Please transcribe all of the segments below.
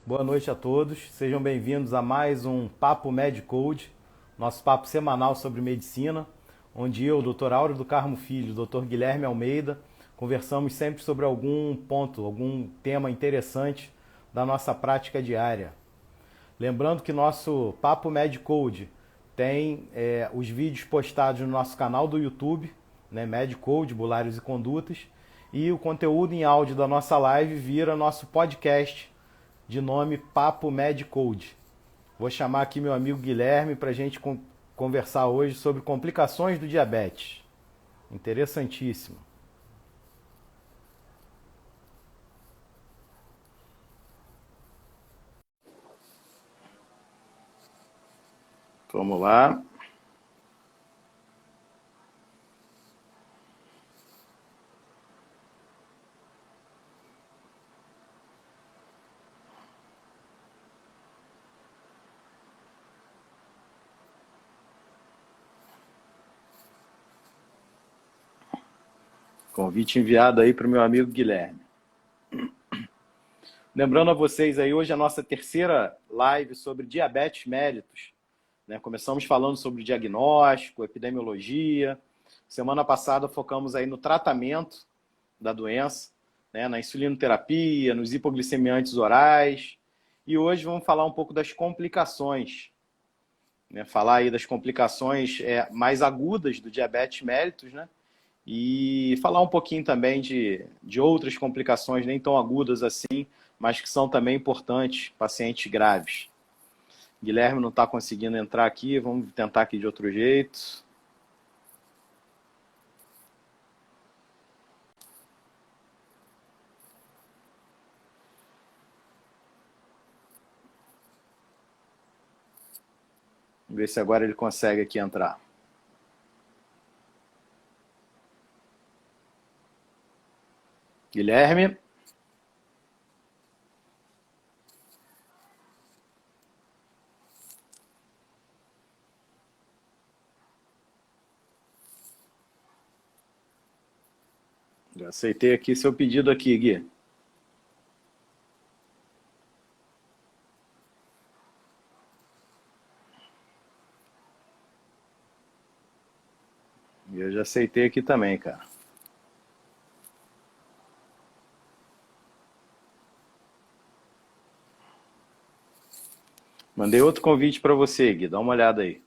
Boa noite a todos, sejam bem-vindos a mais um Papo MedCode, nosso papo semanal sobre medicina, onde eu, Dr. Áureo do Carmo Filho e Dr. Guilherme Almeida conversamos sempre sobre algum ponto, algum tema interessante da nossa prática diária. Lembrando que nosso Papo MedCode tem os vídeos postados no nosso canal do YouTube, né, MedCode, Bulários e Condutas, e o conteúdo em áudio da nossa live vira nosso podcast, de nome Papo MedCode. Vou chamar aqui meu amigo Guilherme para a gente conversar hoje sobre complicações do diabetes. Interessantíssimo. Vamos lá. Convite enviado aí para o meu amigo Guilherme. Lembrando a vocês aí, hoje a nossa terceira live sobre diabetes mellitus, né? Começamos falando sobre diagnóstico, epidemiologia. Semana passada focamos aí no tratamento da doença, né? Na insulinoterapia, nos hipoglicemiantes orais. E hoje vamos falar um pouco das complicações, né? Falar aí das complicações mais agudas do diabetes mellitus, né? E falar um pouquinho também de outras complicações nem tão agudas assim, mas que são também importantes, pacientes graves. Guilherme não está conseguindo entrar aqui, vamos tentar aqui de outro jeito. Vamos ver se agora ele consegue aqui entrar. Guilherme? Já aceitei aqui seu pedido aqui, Gui. E eu já aceitei aqui também, cara. Mandei outro convite para você, Gui. Dá uma olhada aí.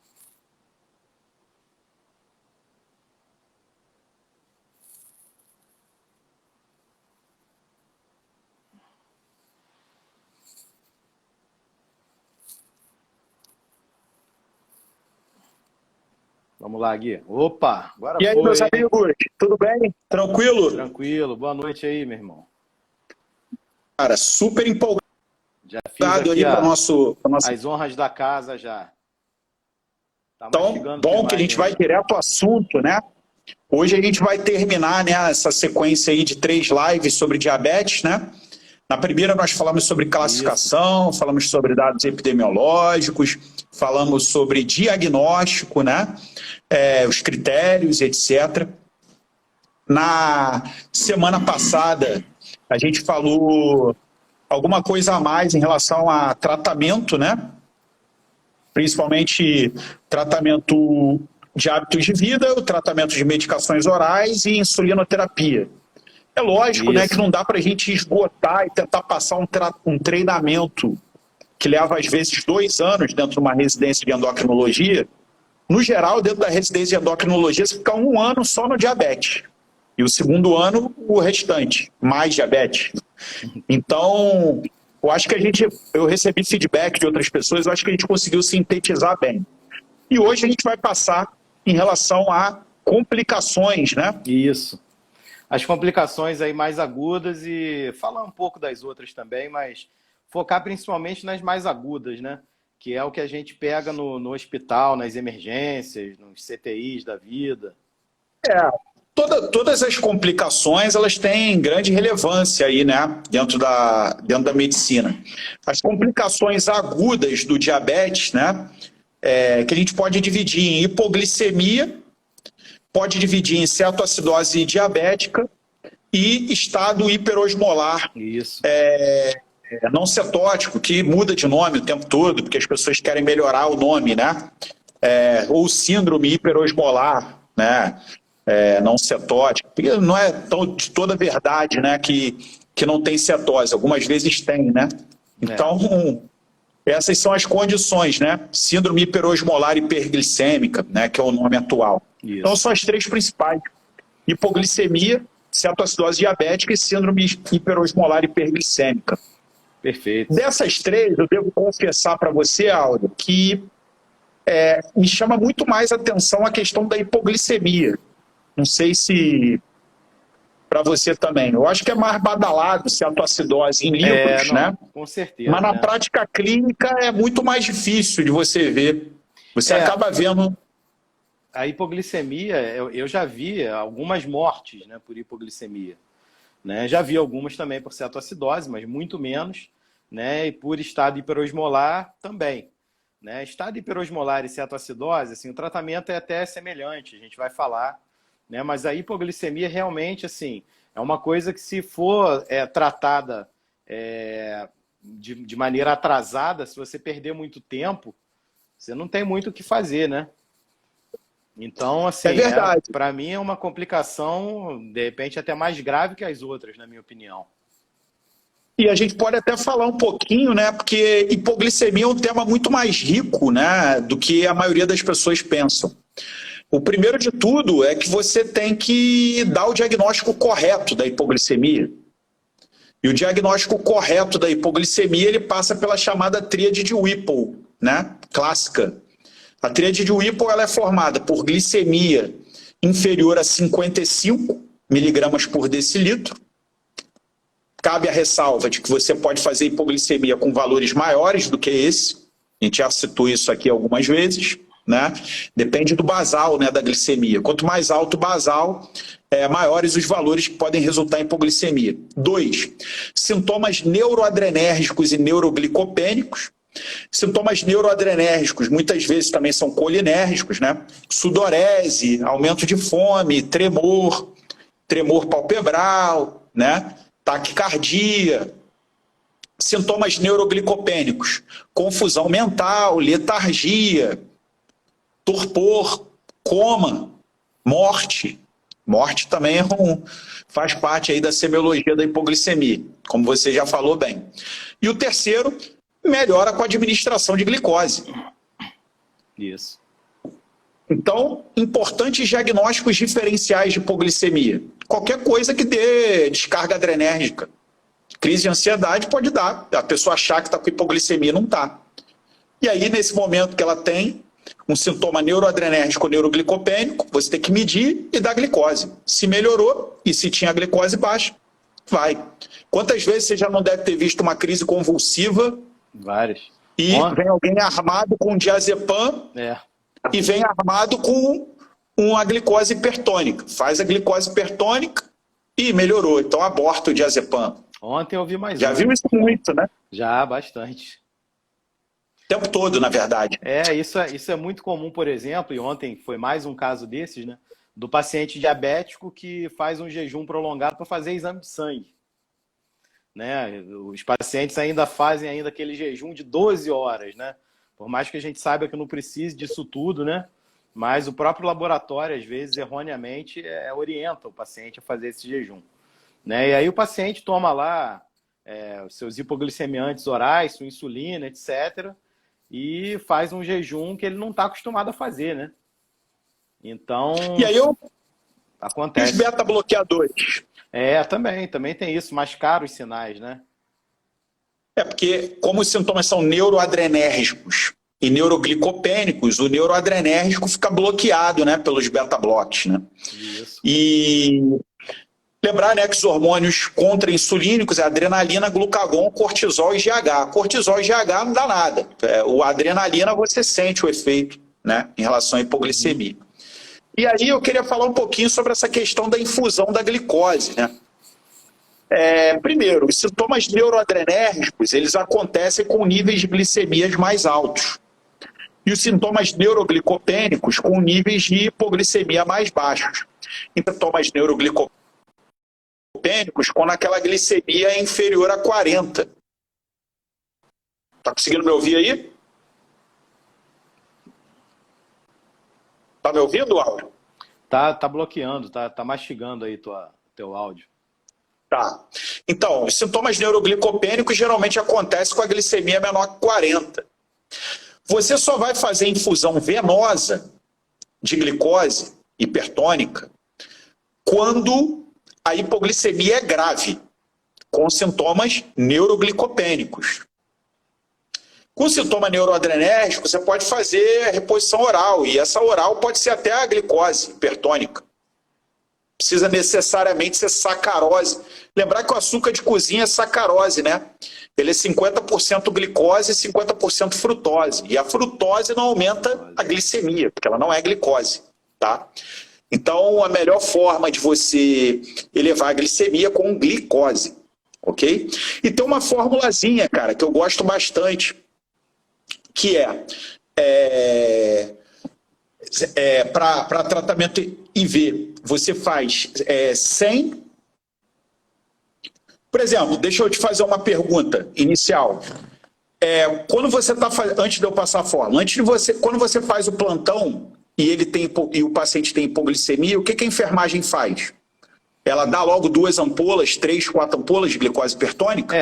Vamos lá, Gui. Opa, agora E aí, foi, meus hein? amigos, tudo bem? Tranquilo? Tranquilo. Boa noite aí, meu irmão. Cara, super empolgado Já fiz aqui aí para nosso. as honras da casa já. Tá Então, mastigando tua bom que a imagem gente vai aí. direto ao assunto, né? Hoje a gente vai terminar, né, essa sequência aí de 3 lives sobre diabetes, né? Na primeira nós falamos sobre classificação, falamos sobre dados epidemiológicos, falamos sobre diagnóstico, né? Os critérios, etc. Na semana passada a gente falou alguma coisa a mais em relação a tratamento, né? Principalmente tratamento de hábitos de vida, o tratamento de medicações orais e insulinoterapia. É lógico, né, que não dá para a gente esgotar e tentar passar um treinamento que leva, às vezes, 2 anos dentro de uma residência de endocrinologia. No geral, dentro da residência de endocrinologia, você fica 1 ano só no diabetes. E o segundo ano, o restante, mais diabetes. Então, eu acho que eu recebi feedback de outras pessoas, eu acho que a gente conseguiu sintetizar bem. E hoje a gente vai passar em relação a complicações, né? Isso. As complicações aí mais agudas e falar um pouco das outras também, mas focar principalmente nas mais agudas, né? Que é o que a gente pega no hospital, nas emergências, nos CTIs da vida. Todas as complicações, elas têm grande relevância aí, né? Dentro da medicina. As complicações agudas do diabetes, né? Que a gente pode dividir em hipoglicemia, pode dividir em cetoacidose diabética e estado hiperosmolar Isso. não cetótico, que muda de nome o tempo todo, porque as pessoas querem melhorar o nome, né? Ou síndrome hiperosmolar, né? Não cetótico. Porque não é tão de toda verdade, né? Que não tem cetose. Algumas vezes tem, né? Então, essas são as condições, né? Síndrome hiperosmolar hiperglicêmica, né? Que é o nome atual. Isso. Então, são as três principais: hipoglicemia, cetoacidose diabética e síndrome hiperosmolar hiperglicêmica. Perfeito. Dessas três, eu devo confessar para você, Áureo, que me chama muito mais atenção a questão da hipoglicemia. Não sei se para você também. Eu acho que é mais badalado cetoacidose em livros, né? Com certeza. Mas na prática clínica é muito mais difícil de você ver. Você acaba vendo... A hipoglicemia, eu já vi algumas mortes, né, por hipoglicemia. Né? Já vi algumas também por cetoacidose, mas muito menos, né? E por estado hiperosmolar também. Né? Estado hiperosmolar e cetoacidose, assim, o tratamento é até semelhante, a gente vai falar, né? Mas a hipoglicemia realmente, assim, é uma coisa que, se for tratada de maneira atrasada, se você perder muito tempo, você não tem muito o que fazer, né? Então, assim, para mim é uma complicação, de repente, até mais grave que as outras, na minha opinião. E a gente pode até falar um pouquinho, né? Porque hipoglicemia é um tema muito mais rico, né, do que a maioria das pessoas pensam. O primeiro de tudo é que você tem que dar o diagnóstico correto da hipoglicemia. E o diagnóstico correto da hipoglicemia, ele passa pela chamada tríade de Whipple, né? Clássica. A tríade de Whipple, ela é formada por glicemia inferior a 55 miligramas por decilitro. Cabe a ressalva de que você pode fazer hipoglicemia com valores maiores do que esse. A gente já citou isso aqui algumas vezes, né? Depende do basal, né, da glicemia. Quanto mais alto o basal, maiores os valores que podem resultar em hipoglicemia. 2. Sintomas neuroadrenérgicos e neuroglicopênicos. Sintomas neuroadrenérgicos muitas vezes também são colinérgicos, né? Sudorese, aumento de fome, tremor palpebral, né? Taquicardia. Sintomas neuroglicopênicos: confusão mental, letargia, torpor, coma, morte. Morte também faz parte aí da semiologia da hipoglicemia, como você já falou bem. E o terceiro, melhora com a administração de glicose. Isso. Então, importantes diagnósticos diferenciais de hipoglicemia. Qualquer coisa que dê descarga adrenérgica. Crise de ansiedade pode dar. A pessoa achar que está com hipoglicemia, não está. E aí, nesse momento que ela tem um sintoma neuroadrenérgico ou neuroglicopênico, você tem que medir e dar glicose. Se melhorou e se tinha glicose baixa, vai. Quantas vezes você já não deve ter visto uma crise convulsiva? Várias. E vem alguém armado com diazepam e vem armado com uma glicose hipertônica. Faz a glicose hipertônica e melhorou. Então aborta o diazepam. Ontem eu vi mais. Já viu isso muito, né? Já, bastante. O tempo todo, na verdade. Isso é muito comum, por exemplo, e ontem foi mais um caso desses, né? Do paciente diabético que faz um jejum prolongado para fazer exame de sangue. Né? Os pacientes ainda fazem aquele jejum de 12 horas, né? Por mais que a gente saiba que não precise disso tudo, né? Mas o próprio laboratório, às vezes, erroneamente, orienta o paciente a fazer esse jejum. Né? E aí o paciente toma lá os seus hipoglicemiantes orais, sua insulina, etc., e faz um jejum que ele não está acostumado a fazer, né? Então, e aí acontece. Os beta-bloqueadores. Também tem isso, mais caros sinais, né? Porque como os sintomas são neuroadrenérgicos e neuroglicopênicos, o neuroadrenérgico fica bloqueado, né, pelos beta-bloques, né? Isso. E lembrar, né, que os hormônios contra-insulínicos é adrenalina, glucagon, cortisol e GH. Cortisol e GH não dá nada. O adrenalina você sente o efeito, né, em relação à hipoglicemia. E aí eu queria falar um pouquinho sobre essa questão da infusão da glicose, né? Primeiro, os sintomas neuroadrenérgicos, eles acontecem com níveis de glicemias mais altos. E os sintomas neuroglicopênicos com níveis de hipoglicemia mais baixos. E sintomas neuroglicopênicos quando aquela glicemia é inferior a 40. conseguindo me ouvir aí? Tá me ouvindo, áudio? Tá bloqueando, tá mastigando aí teu áudio. Tá. Então, os sintomas neuroglicopênicos geralmente acontecem com a glicemia menor que 40. Você só vai fazer infusão venosa de glicose hipertônica quando a hipoglicemia é grave, com sintomas neuroglicopênicos. Com sintoma neuroadrenérgico, você pode fazer reposição oral, e essa oral pode ser até a glicose hipertônica. Precisa necessariamente ser sacarose. Lembrar que o açúcar de cozinha é sacarose, né? Ele é 50% glicose e 50% frutose. E a frutose não aumenta a glicemia, porque ela não é glicose, tá? Então, a melhor forma de você elevar a glicemia é com glicose, ok? E tem uma formulazinha, cara, que eu gosto bastante, que para tratamento IV. Você faz 100... Por exemplo, deixa eu te fazer uma pergunta inicial. Quando você está antes de eu passar a fórmula, quando você faz o plantão e o paciente tem hipoglicemia, o que a enfermagem faz? Ela dá logo 2 ampolas, 3, 4 ampolas de glicose hipertônica?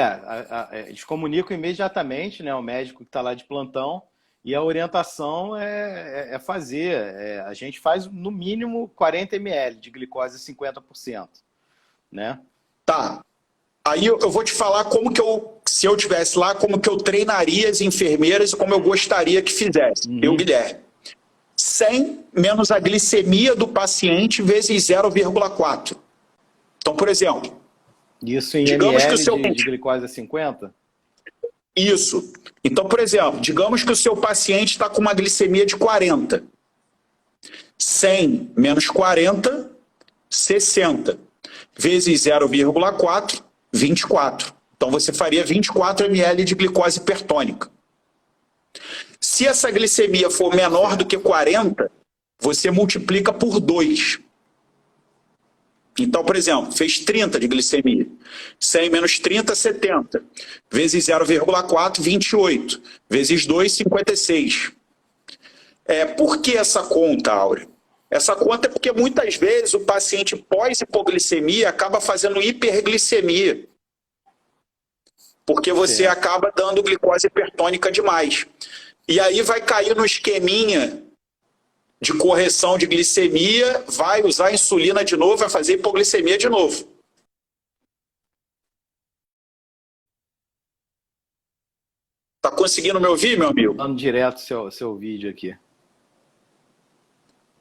Eles comunicam imediatamente, né, o médico que está lá de plantão, e a orientação é fazer. A gente faz no mínimo 40 ml de glicose 50%, né? Tá. Aí eu vou te falar como que se eu estivesse lá, como que eu treinaria as enfermeiras e como eu gostaria que fizesse. Eu, Guilherme. 100 menos a glicemia do paciente vezes 0,4. Então, por exemplo... Isso em ml de glicose 50? Isso. Então, por exemplo, digamos que o seu paciente está com uma glicemia de 40. 100 menos 40, 60. Vezes 0,4, 24. Então, você faria 24 ml de glicose hipertônica. Se essa glicemia for menor do que 40, você multiplica por 2. Então, por exemplo, fez 30 de glicemia. 100 menos 30, 70. Vezes 0,4, 28. Vezes 2, 56. Por que essa conta, Áurea? Essa conta é porque muitas vezes o paciente pós-hipoglicemia acaba fazendo hiperglicemia. Porque você acaba dando glicose hipertônica demais. E aí vai cair no esqueminha de correção de glicemia, vai usar insulina de novo, vai fazer hipoglicemia de novo. Tá conseguindo me ouvir, meu amigo? Dando direto seu vídeo aqui.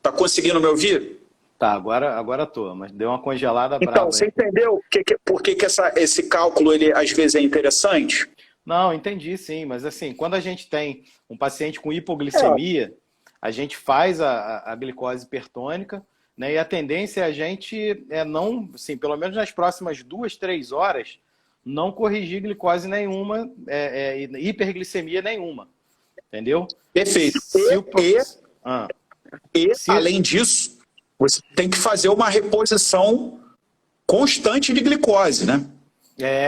Tá conseguindo me ouvir? Tá, agora tô, mas deu uma congelada brava. Então, você entendeu por que esse cálculo, ele, às vezes, é interessante? Não, entendi sim, mas assim, quando a gente tem um paciente com hipoglicemia, a gente faz a glicose hipertônica, né, e a tendência é a gente não, assim, pelo menos nas próximas 2, 3 horas, não corrigir glicose nenhuma, hiperglicemia nenhuma, entendeu? Perfeito. Além disso, você tem que fazer uma reposição constante de glicose, né?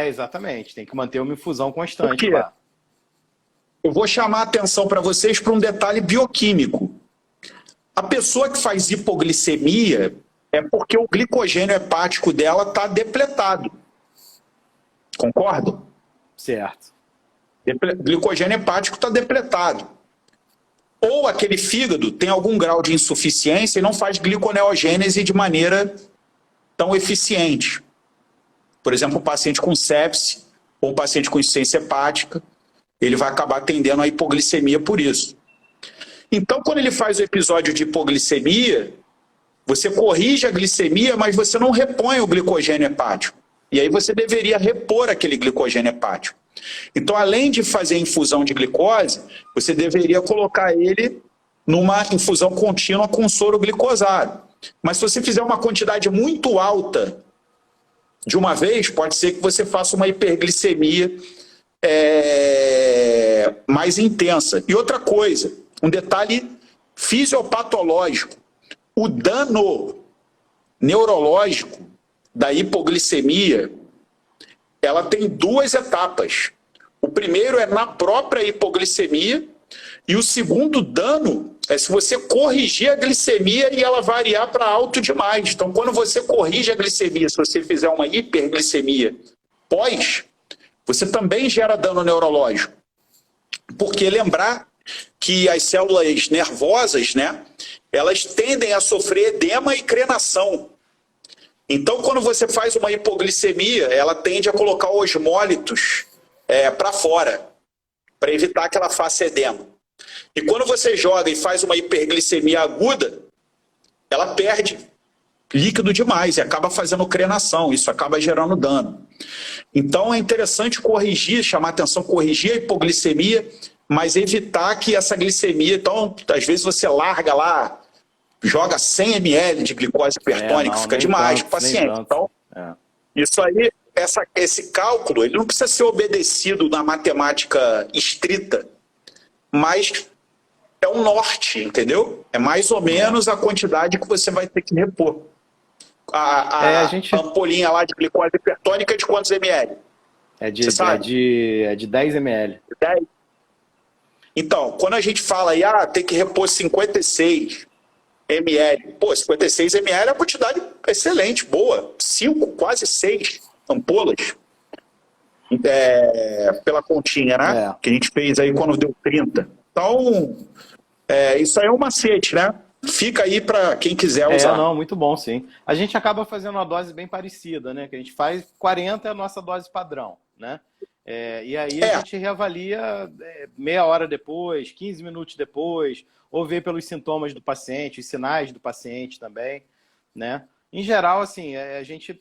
Exatamente. Tem que manter uma infusão constante. Por quê? Lá. Eu vou chamar a atenção para vocês para um detalhe bioquímico. A pessoa que faz hipoglicemia é porque o glicogênio hepático dela está depletado. Concordam? Certo. Glicogênio hepático está depletado. Ou aquele fígado tem algum grau de insuficiência e não faz gliconeogênese de maneira tão eficiente. Por exemplo, um paciente com sepse ou um paciente com insuficiência hepática, ele vai acabar tendendo a hipoglicemia por isso. Então, quando ele faz o episódio de hipoglicemia, você corrige a glicemia, mas você não repõe o glicogênio hepático. E aí você deveria repor aquele glicogênio hepático. Então, além de fazer infusão de glicose, você deveria colocar ele numa infusão contínua com soro glicosado. Mas se você fizer uma quantidade muito alta de uma vez, pode ser que você faça uma hiperglicemia mais intensa. E outra coisa, um detalhe fisiopatológico. O dano neurológico da hipoglicemia, ela tem 2 etapas. O primeiro é na própria hipoglicemia, e o segundo dano é se você corrigir a glicemia e ela variar para alto demais. Então, quando você corrige a glicemia, se você fizer uma hiperglicemia pós, você também gera dano neurológico. Porque lembrar que as células nervosas, né, elas tendem a sofrer edema e crenação. Então, quando você faz uma hipoglicemia, ela tende a colocar osmólitos para fora, para evitar que ela faça edema. E quando você joga e faz uma hiperglicemia aguda, ela perde líquido demais e acaba fazendo crenação, isso acaba gerando dano. Então é interessante corrigir, chamar atenção, corrigir a hipoglicemia, mas evitar que essa glicemia, então, às vezes você larga lá, joga 100 ml de glicose hipertônica, fica demais para o paciente. Então, isso aí, esse cálculo, ele não precisa ser obedecido na matemática estrita, mas é um norte, entendeu? É mais ou menos a quantidade que você vai ter que repor. A ampolinha lá de glicose hipertônica é de quantos ml? É de 10 ml. 10. Então, quando a gente fala aí, tem que repor 56 ml. Pô, 56 ml é uma quantidade excelente, boa. 5, quase 6 ampolas. Pela continha, né? Que a gente fez aí quando deu 30. Então, isso aí é um macete, né? Fica aí para quem quiser usar. Não, muito bom, sim. A gente acaba fazendo uma dose bem parecida, né? Que a gente faz 40 é a nossa dose padrão, né? E aí a gente reavalia meia hora depois, 15 minutos depois, ou vê pelos sintomas do paciente, os sinais do paciente também, né? Em geral, assim, a gente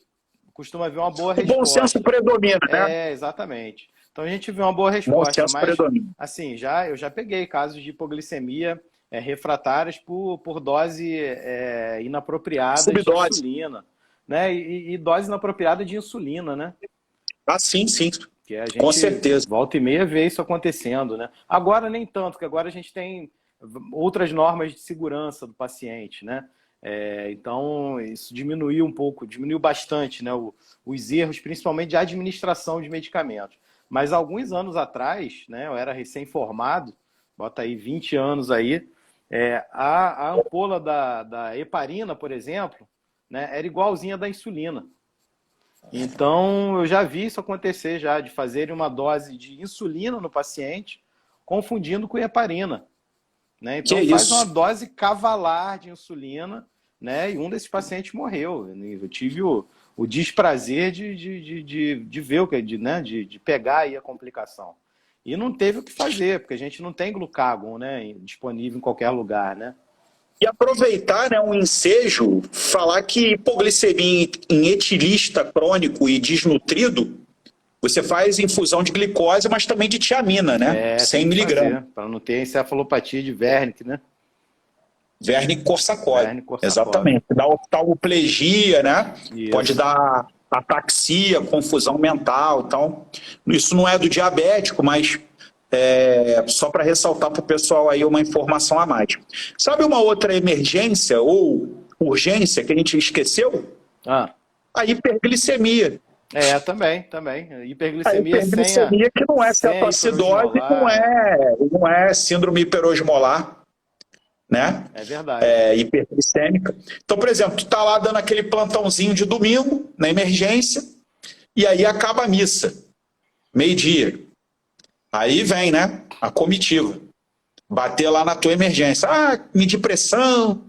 costuma ver uma boa resposta. O bom senso predomina, né? Exatamente. Então a gente vê uma boa resposta, mas assim, eu já peguei casos de hipoglicemia refratárias por dose inapropriada de insulina, né? E dose inapropriada de insulina, né? Sim, sim. Que a gente, com certeza. Volta e meia vê isso acontecendo, né? Agora nem tanto, porque agora a gente tem outras normas de segurança do paciente, né? Então isso diminuiu bastante, né? Os erros, principalmente de administração de medicamentos. Mas alguns anos atrás, né? Eu era recém-formado, bota aí 20 anos aí, a ampola da heparina, por exemplo, né? Era igualzinha da insulina. Então, eu já vi isso acontecer já, de fazerem uma dose de insulina no paciente, confundindo com heparina. Né? Então, faz uma dose cavalar de insulina, né? E um desses pacientes morreu. Eu tive o desprazer de ver, de pegar aí a complicação. E não teve o que fazer, porque a gente não tem glucagon, né? Disponível em qualquer lugar, né? E aproveitar, né, um ensejo, falar que hipoglicemia em etilista crônico e desnutrido, você faz infusão de glicose, mas também de tiamina, né? 100 miligramas. Para não ter encefalopatia de Wernicke, né? Wernicke-Korsakoff. Exatamente. Dá oftalmoplegia, né? Isso. Pode dar ataxia, confusão mental. Então, isso não é do diabético, mas só para ressaltar para o pessoal aí uma informação a mais. Sabe uma outra emergência ou urgência que a gente esqueceu? A hiperglicemia. Também. Hiperglicemia que não é cetoacidose, não é síndrome hiperosmolar, né? É verdade. Hiperglicêmica. Então, por exemplo, tu tá lá dando aquele plantãozinho de domingo, na emergência, e aí acaba a missa, meio-dia. Aí vem, né, a comitiva. Bater lá na tua emergência. Medir pressão,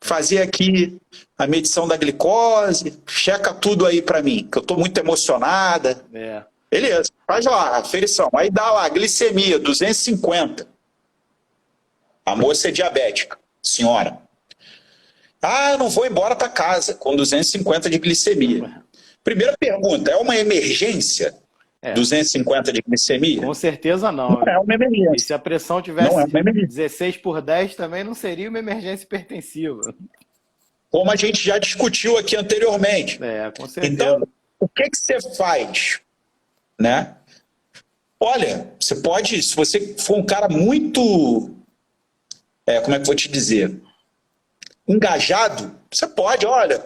fazer aqui a medição da glicose, checa tudo aí pra mim, que eu tô muito emocionada. Beleza, faz lá a aferição. Aí dá lá, glicemia, 250. A moça é diabética, senhora. Eu não vou embora pra casa com 250 de glicemia. Primeira pergunta, é uma emergência? 250 de glicemia? Com certeza não. Não é uma emergência. E se a pressão tivesse 16/10 também não seria uma emergência hipertensiva. Como a gente já discutiu aqui anteriormente. Com certeza. Então, o que você faz? Né? Olha, você pode, se você for um cara muito, como é que eu vou te dizer? Engajado, você pode, olha,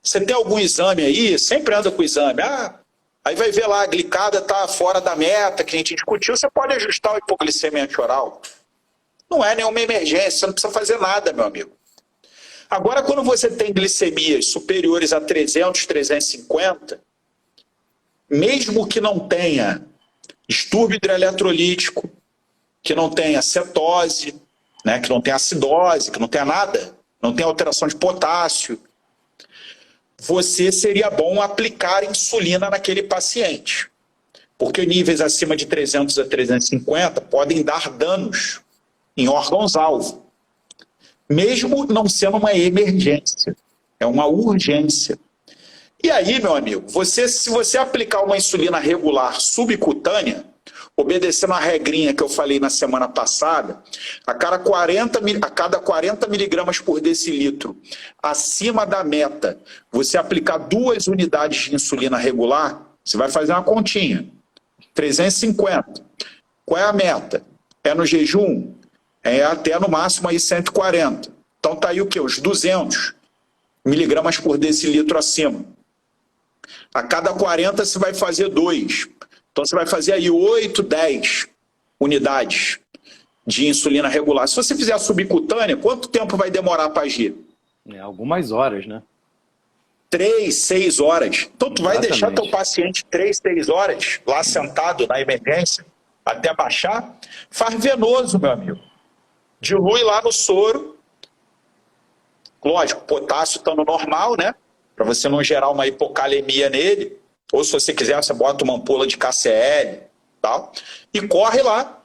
você tem algum exame aí, sempre anda com exame. Aí vai ver lá, a glicada está fora da meta que a gente discutiu, você pode ajustar o hipoglicemia antioral. Não é nenhuma emergência, você não precisa fazer nada, meu amigo. Agora, quando você tem glicemias superiores a 300, 350, mesmo que não tenha distúrbio hidroeletrolítico, que não tenha cetose, né, que não tenha acidose, que não tenha nada, não tenha alteração de potássio, você seria bom aplicar insulina naquele paciente. Porque níveis acima de 300 a 350 podem dar danos em órgãos-alvo. Mesmo não sendo uma emergência, é uma urgência. E aí, meu amigo, se você aplicar uma insulina regular subcutânea, obedecendo a regrinha que eu falei na semana passada, a cada 40 miligramas por decilitro acima da meta, você aplicar 2 unidades de insulina regular, você vai fazer uma continha. 350. Qual é a meta? É no jejum? É até no máximo aí 140. Então tá aí o quê? Os 200 miligramas por decilitro acima. A cada 40 você vai fazer 2. Então você vai fazer aí 8, 10 unidades de insulina regular. Se você fizer a subcutânea, quanto tempo vai demorar para agir? Algumas horas, né? 3, 6 horas. Então tu vai Exatamente. deixar teu paciente 3, 6 horas lá sentado na emergência até baixar? Faz venoso, meu amigo. Dilui lá no soro. Lógico, potássio estando normal, né? Para você não gerar uma hipocalemia nele. Ou se você quiser, você bota uma ampola de KCl, tal, e corre lá.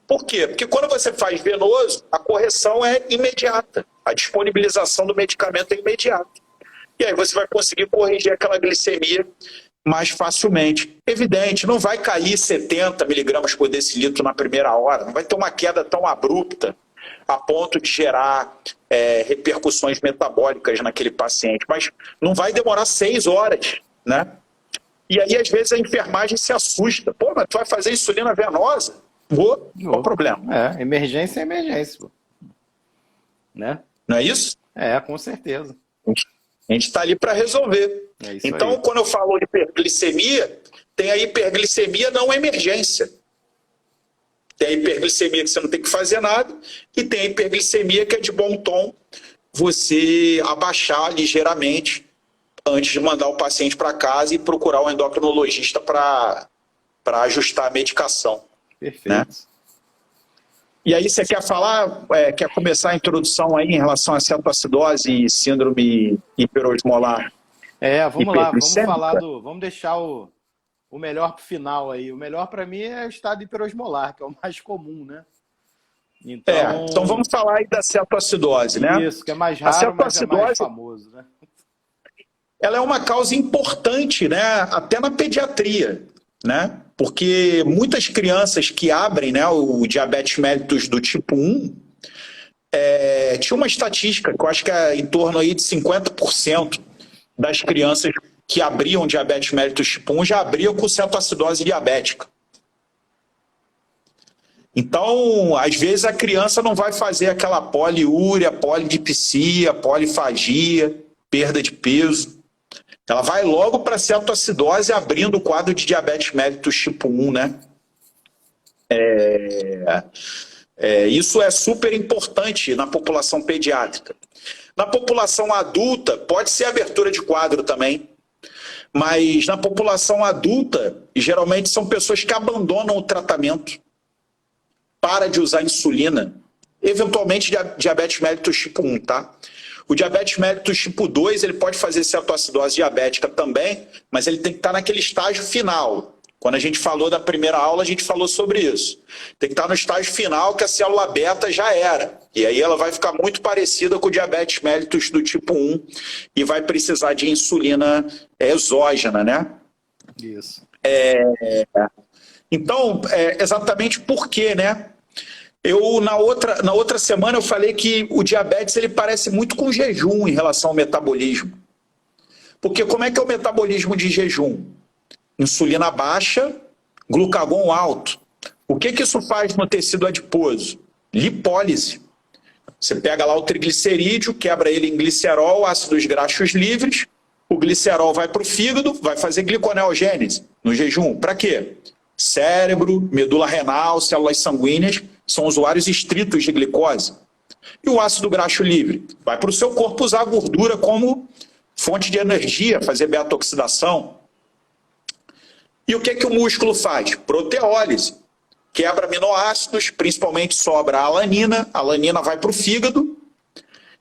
Por quê? Porque quando você faz venoso, a correção é imediata. A disponibilização do medicamento é imediata. E aí você vai conseguir corrigir aquela glicemia mais facilmente. Evidente, não vai cair 70 miligramas por decilitro na primeira hora, não vai ter uma queda tão abrupta a ponto de gerar repercussões metabólicas naquele paciente, mas não vai demorar 6 horas, né? E aí, às vezes, a enfermagem se assusta. Pô, mas tu vai fazer insulina venosa? Qual o problema? Emergência é emergência, pô. Né? Não é isso? Com certeza. A gente está ali para resolver. Então, aí. Quando eu falo de hiperglicemia, tem a hiperglicemia não emergência. Tem a hiperglicemia que você não tem que fazer nada e tem a hiperglicemia que é de bom tom você abaixar ligeiramente antes de mandar o paciente para casa e procurar um endocrinologista para ajustar a medicação. Perfeito. Né? E aí você quer falar, quer começar a introdução aí em relação a cetoacidose e síndrome hiperosmolar? Vamos lá, vamos deixar o melhor para o final aí. O melhor para mim é o estado hiperosmolar, que é o mais comum, né? Então vamos falar aí da cetoacidose, né? Isso, que é mais raro, mas é mais famoso, né? Ela é uma causa importante, né? Até na pediatria, né? Porque muitas crianças que abrem, né, o diabetes mellitus do tipo 1, tinha uma estatística que eu acho que é em torno aí de 50% das crianças que abriam diabetes mellitus tipo 1 já abriam com cetoacidose diabética. Então, às vezes a criança não vai fazer aquela poliúria, polidipsia, polifagia, perda de peso. Ela vai logo para a cetoacidose abrindo o quadro de diabetes mellitus tipo 1, né? Isso é super importante na população pediátrica. Na população adulta, pode ser abertura de quadro também, mas na população adulta, geralmente são pessoas que abandonam o tratamento, para de usar insulina, eventualmente diabetes mellitus tipo 1, tá? O diabetes mellitus tipo 2, ele pode fazer cetoacidose diabética também, mas ele tem que estar naquele estágio final. Quando a gente falou da primeira aula, a gente falou sobre isso. Tem que estar no estágio final que a célula beta já era. E aí ela vai ficar muito parecida com o diabetes mellitus do tipo 1 e vai precisar de insulina exógena, né? Isso. Então, exatamente por quê, né? Na outra semana eu falei que o diabetes ele parece muito com jejum em relação ao metabolismo. Porque como é que é o metabolismo de jejum? Insulina baixa, glucagon alto. O que isso faz no tecido adiposo? Lipólise. Você pega lá o triglicerídeo, quebra ele em glicerol, ácidos graxos livres, O glicerol vai para o fígado, vai fazer gliconeogênese no jejum. Para quê? Cérebro, medula renal, células sanguíneas são usuários estritos de glicose. E o ácido graxo livre vai para o seu corpo usar a gordura como fonte de energia, fazer beta-oxidação. E o que o músculo faz? Proteólise. Quebra aminoácidos, principalmente sobra a alanina vai para o fígado,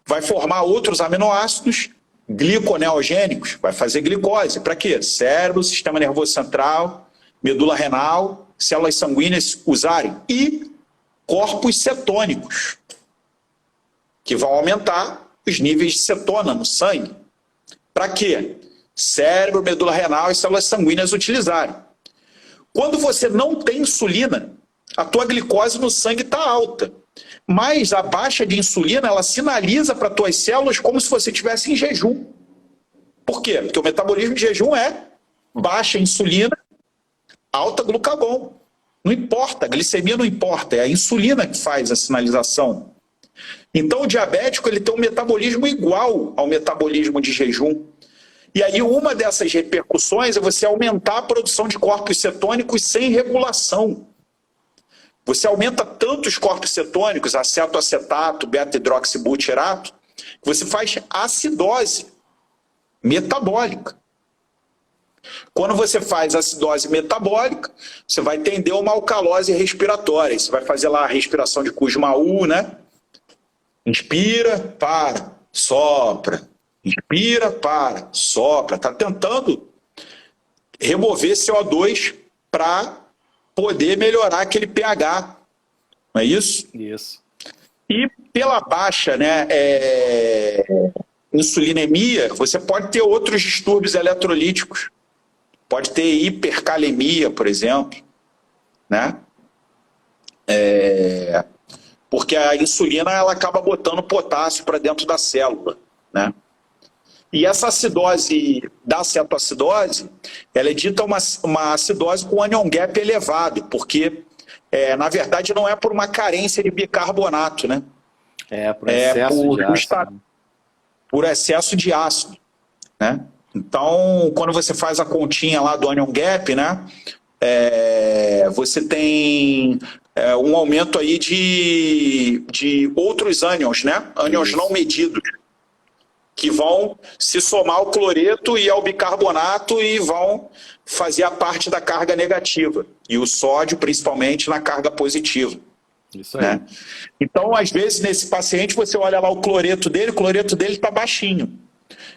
vai formar outros aminoácidos gliconeogênicos, vai fazer glicose. Para quê? Cérebro, sistema nervoso central, medula renal, células sanguíneas usarem. E corpos cetônicos, que vão aumentar os níveis de cetona no sangue. Para quê? Cérebro, medula renal e células sanguíneas utilizarem. Quando você não tem insulina, a tua glicose no sangue está alta. Mas a baixa de insulina, ela sinaliza para as tuas células como se você estivesse em jejum. Por quê? Porque o metabolismo de jejum é baixa insulina, alta glucagon. Não importa, a glicemia não importa, é a insulina que faz a sinalização. Então o diabético ele tem um metabolismo igual ao metabolismo de jejum. E aí uma dessas repercussões é você aumentar a produção de corpos cetônicos sem regulação. Você aumenta tanto os corpos cetônicos, acetoacetato, beta-hidroxibutirato, que você faz acidose metabólica. Quando você faz acidose metabólica, você vai tender a uma alcalose respiratória. Você vai fazer lá a respiração de Kussmaul, né? Inspira, para, sopra. Inspira, para, sopra. Está tentando remover CO2 para poder melhorar aquele pH. Não é isso? Isso. E pela baixa, né, insulinemia, você pode ter outros distúrbios eletrolíticos. Pode ter hipercalemia, por exemplo, né? Porque a insulina ela acaba botando potássio para dentro da célula, né? E essa acidose da cetoacidose, ela é dita uma acidose com anion gap elevado, porque, na verdade, não é por uma carência de bicarbonato, né? Por excesso de ácido. Por excesso de ácido, né? Então, quando você faz a continha lá do anion gap, né? Você tem um aumento aí de outros ânions, né? Ânions não medidos, que vão se somar ao cloreto e ao bicarbonato e vão fazer a parte da carga negativa. E o sódio, principalmente, na carga positiva. Isso aí. Né? Então, às vezes, nesse paciente, você olha lá o cloreto dele está baixinho.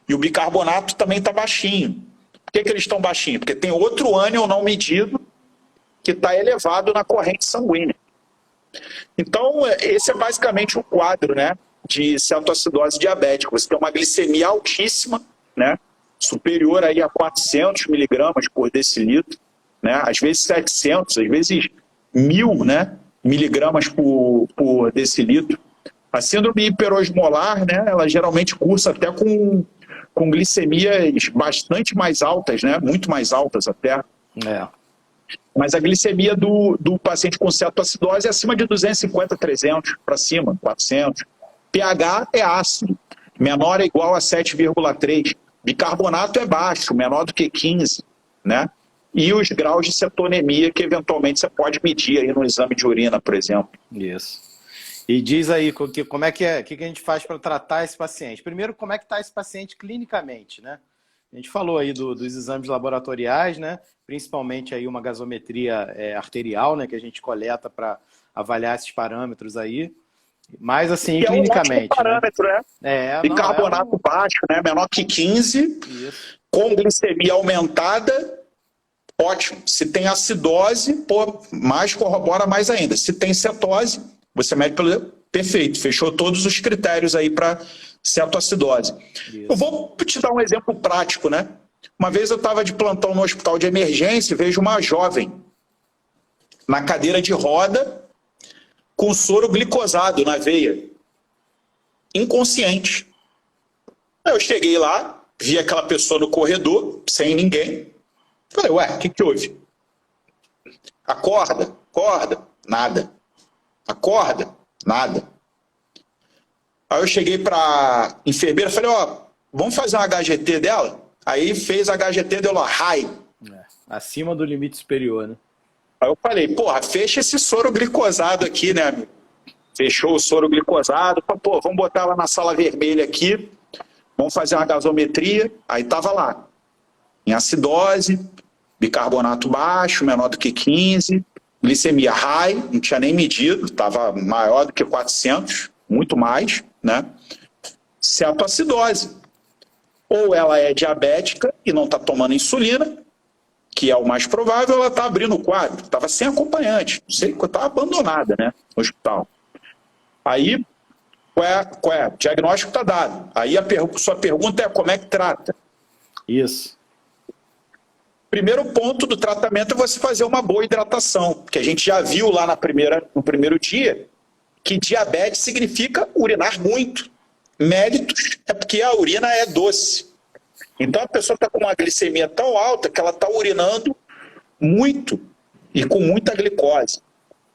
E o bicarbonato também está baixinho. Por que eles estão baixinhos? Porque tem outro ânion não medido que está elevado na corrente sanguínea. Então, esse é basicamente o quadro, né, de cetoacidose diabética. Você tem uma glicemia altíssima, né, superior aí a 400 miligramas por decilitro, né, às vezes 700, às vezes 1000, né, miligramas por decilitro. A síndrome hiperosmolar, né, ela geralmente cursa até com glicemias bastante mais altas, né, muito mais altas até. Mas a glicemia do paciente com cetoacidose é acima de 250, 300 para cima, 400. pH é ácido, menor ou igual a 7,3. Bicarbonato é baixo, menor do que 15, né? E os graus de cetonemia que eventualmente você pode medir aí no exame de urina, por exemplo. Isso. E diz aí como é que a gente faz para tratar esse paciente. Primeiro, como é que está esse paciente clinicamente, né? A gente falou aí dos exames laboratoriais, né? Principalmente aí uma gasometria arterial, né? Que a gente coleta para avaliar esses parâmetros aí. Mas assim, que clinicamente. É um ótimo parâmetro, né? Bicarbonato baixo, né? Menor que 15, isso. Com glicemia aumentada, ótimo. Se tem acidose, mais corrobora mais ainda. Se tem cetose, você mede pelo... Perfeito, fechou todos os critérios aí para cetoacidose. Isso. Eu vou te dar um exemplo prático, né? Uma vez eu estava de plantão no hospital de emergência e vejo uma jovem na cadeira de roda com soro glicosado na veia, inconsciente. Eu cheguei lá, vi aquela pessoa no corredor, sem ninguém. Falei, ué, o que houve? Acorda, nada. Acorda, nada. Aí eu cheguei para a enfermeira e falei, vamos fazer um HGT dela? Aí fez HGT, deu lá, high. Acima do limite superior, né? Aí eu falei, porra, fecha esse soro glicosado aqui, né, amigo? Fechou o soro glicosado, pô, vamos botar lá na sala vermelha aqui, vamos fazer uma gasometria. Aí tava lá, em acidose, bicarbonato baixo, menor do que 15, glicemia high, não tinha nem medido, estava maior do que 400, muito mais, né? Cetoacidose. Ou ela é diabética e não está tomando insulina, que é o mais provável, ela está abrindo o quadro, estava sem acompanhante, não sei, estava abandonada, né, no hospital. Aí, qual é? O diagnóstico está dado. Aí sua pergunta é como é que trata? Isso. Primeiro ponto do tratamento é você fazer uma boa hidratação, porque a gente já viu lá no primeiro dia que diabetes significa urinar muito. Mellitus é porque a urina é doce. Então a pessoa está com uma glicemia tão alta que ela está urinando muito e com muita glicose.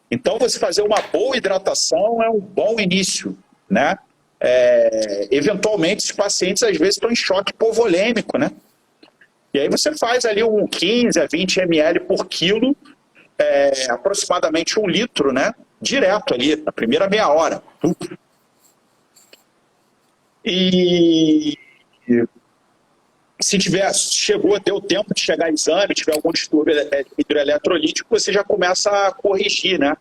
Então você fazer uma boa hidratação é um bom início, né? Eventualmente, os pacientes às vezes estão em choque hipovolêmico, né? E aí você faz ali 15 a 20 ml por quilo, aproximadamente 1 litro, né? Direto ali, na primeira meia hora. E se deu tempo de chegar exame, tiver algum distúrbio hidroeletrolítico, você já começa a corrigir, né?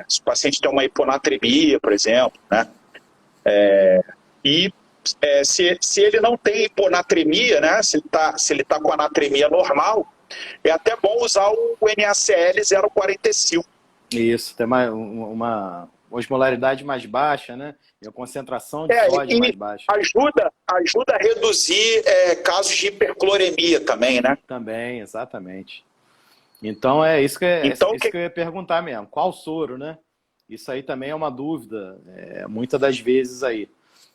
Se o paciente tem uma hiponatremia, por exemplo, né? Se ele não tem hiponatremia, né? Se ele tá com anatremia normal, é até bom usar o NaCl 0,45. Isso, tem uma osmolaridade mais baixa, né? E a concentração de sódio mais baixa. Ajuda a reduzir casos de hipercloremia também, né? Também, exatamente. Então isso que eu ia perguntar mesmo. Qual soro, né? Isso aí também é uma dúvida, muitas das vezes aí.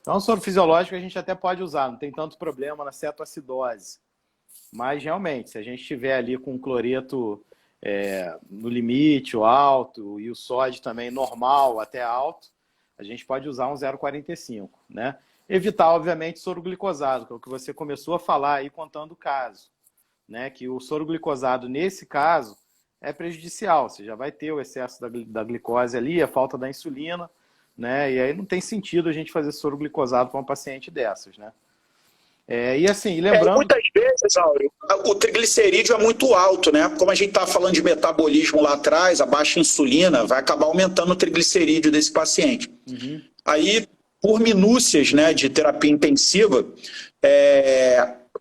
Então, o soro fisiológico a gente até pode usar, não tem tanto problema na cetoacidose. Mas, realmente, se a gente estiver ali com o cloreto no limite, o alto, e o sódio também normal até alto, a gente pode usar um 0,45, né? Evitar, obviamente, soro glicosado, que é o que você começou a falar aí contando o caso, né? Que o soro glicosado, nesse caso, é prejudicial. Você já vai ter o excesso da glicose ali, a falta da insulina, né? E aí não tem sentido a gente fazer soro glicosado para uma paciente dessas, né? E assim, lembrando... muitas vezes, Áureo, o triglicerídeo é muito alto, né? Como a gente estava falando de metabolismo lá atrás, a baixa insulina vai acabar aumentando o triglicerídeo desse paciente. Uhum. Aí, por minúcias, né, de terapia intensiva,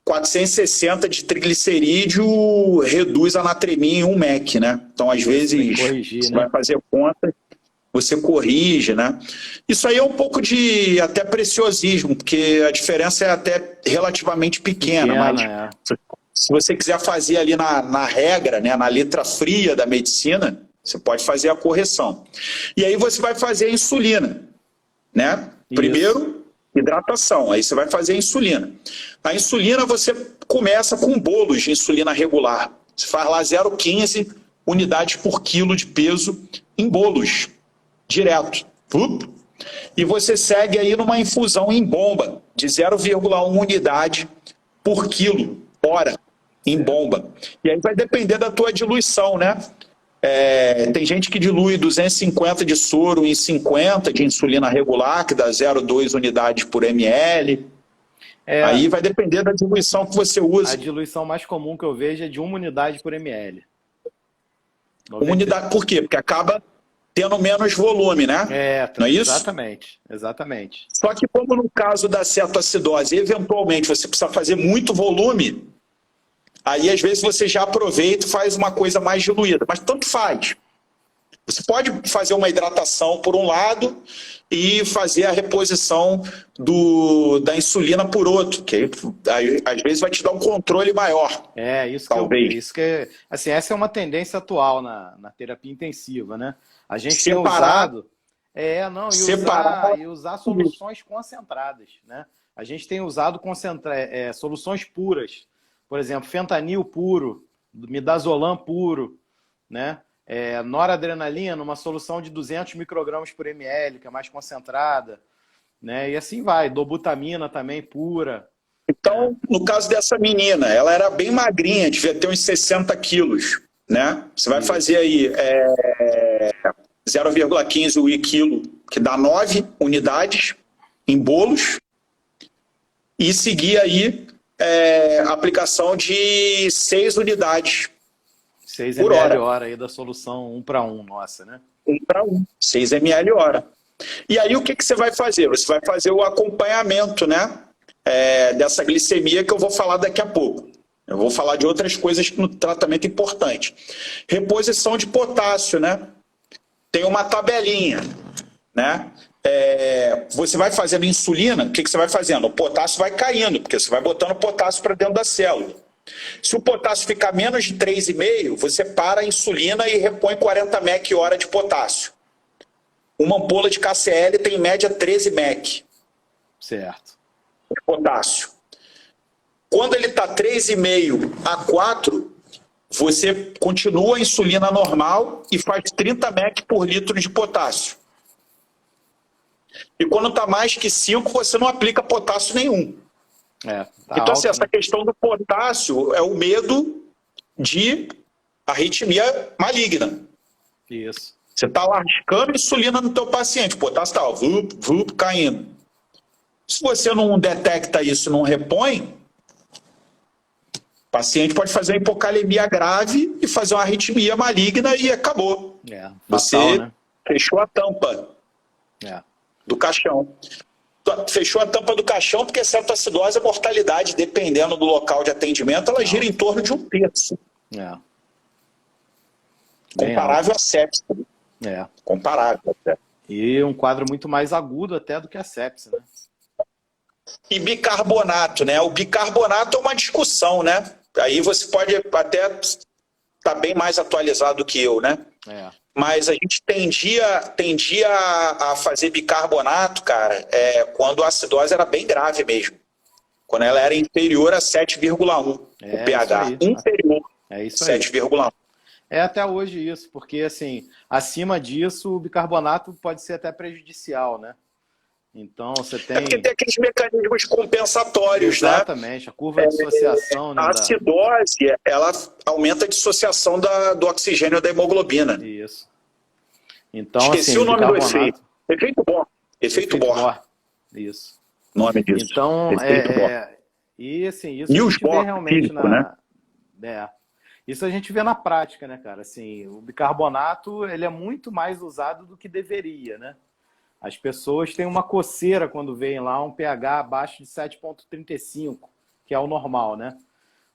460 de triglicerídeo reduz a anatremia em 1 mEq, né? Então, às vezes, você vai fazer conta, você corrige, né? Isso aí é um pouco de até preciosismo, porque a diferença é até relativamente pequena, mas se você quiser fazer ali na regra, né, na letra fria da medicina, você pode fazer a correção. E aí você vai fazer a insulina, né? Primeiro, hidratação, aí você vai fazer a insulina. A insulina você começa com bolos de insulina regular. Você faz lá 0,15 unidades por quilo de peso em bolos, direto. E você segue aí numa infusão em bomba de 0,1 unidade por quilo, hora, em bomba. E aí vai depender da tua diluição, né? Tem gente que dilui 250 de soro em 50 de insulina regular, que dá 0,2 unidades por ml. Aí vai depender da diluição que você usa. A diluição mais comum que eu vejo é de 1 unidade por ml. 1 unidade, por quê? Porque acaba tendo menos volume, né? Não é isso? Exatamente. Só que como no caso da cetoacidose, eventualmente você precisa fazer muito volume, aí às vezes você já aproveita e faz uma coisa mais diluída, mas tanto faz. Você pode fazer uma hidratação por um lado e fazer a reposição da insulina por outro, que aí, às vezes vai te dar um controle maior. Isso que assim, essa é uma tendência atual na terapia intensiva, né? A gente tem usado usar soluções concentradas, né? A gente tem usado soluções puras, por exemplo, fentanil puro, midazolam puro, né? Noradrenalina, uma solução de 200 microgramas por ml, que é mais concentrada, né? E assim vai, dobutamina também pura, Então, no caso dessa menina, ela era bem magrinha, devia ter uns 60 quilos, né? Você vai fazer aí 0,15 o quilo, que dá 9 unidades em bolos, e seguir aí a aplicação de 6 unidades 6 por ml hora. hora aí da solução 1 para 1, nossa, né? 1 para 1, 6 ml hora. E aí o que você vai fazer? Você vai fazer o acompanhamento, né? Dessa glicemia que eu vou falar daqui a pouco. Eu vou falar de outras coisas no tratamento importante. Reposição de potássio, né? Tem uma tabelinha, né? Você vai fazendo insulina, o que você vai fazendo? O potássio vai caindo, porque você vai botando potássio para dentro da célula. Se o potássio ficar menos de 3,5, você para a insulina e repõe 40 mEq hora de potássio. Uma ampola de KCl tem em média 13 mEq. Certo. De potássio. Quando ele está 3,5 a 4, você continua a insulina normal e faz 30 mEq por litro de potássio. E quando está mais que 5, você não aplica potássio nenhum. Tá então, alto, assim, essa questão do potássio é o medo de arritmia maligna. Isso. Você está lascando insulina no teu paciente, o potássio está caindo. Se você não detecta isso e não repõe, o paciente pode fazer uma hipocalemia grave e fazer uma arritmia maligna e acabou. Fatal, você né? fechou a tampa do caixão. Fechou a tampa do caixão porque cetoacidose, a mortalidade, dependendo do local de atendimento, ela gira em torno de 1/3. Comparável à sepse. Comparável até. E um quadro muito mais agudo até do que a sepse, né? E bicarbonato, né? O bicarbonato é uma discussão, né? Aí você pode até estar bem mais atualizado do que eu, né? Mas a gente tendia a fazer bicarbonato, cara, quando a acidose era bem grave mesmo. Quando ela era inferior a 7,1, o pH. Inferior a 7,1. Até hoje isso, porque assim, acima disso o bicarbonato pode ser até prejudicial, né? Então você tem... porque tem aqueles mecanismos compensatórios, né? Exatamente, a curva de dissociação, né? A acidose, ela aumenta a dissociação do oxigênio da hemoglobina. Isso. Então, esqueci assim, o nome do efeito. Efeito Bohr. Efeito Bohr. Isso. Nome disso. Então, e assim, isso e a os gente vê realmente físico, né? Isso a gente vê na prática, né, cara? Assim, o bicarbonato, ele é muito mais usado do que deveria, né? As pessoas têm uma coceira quando veem lá um pH abaixo de 7,35, que é o normal, né?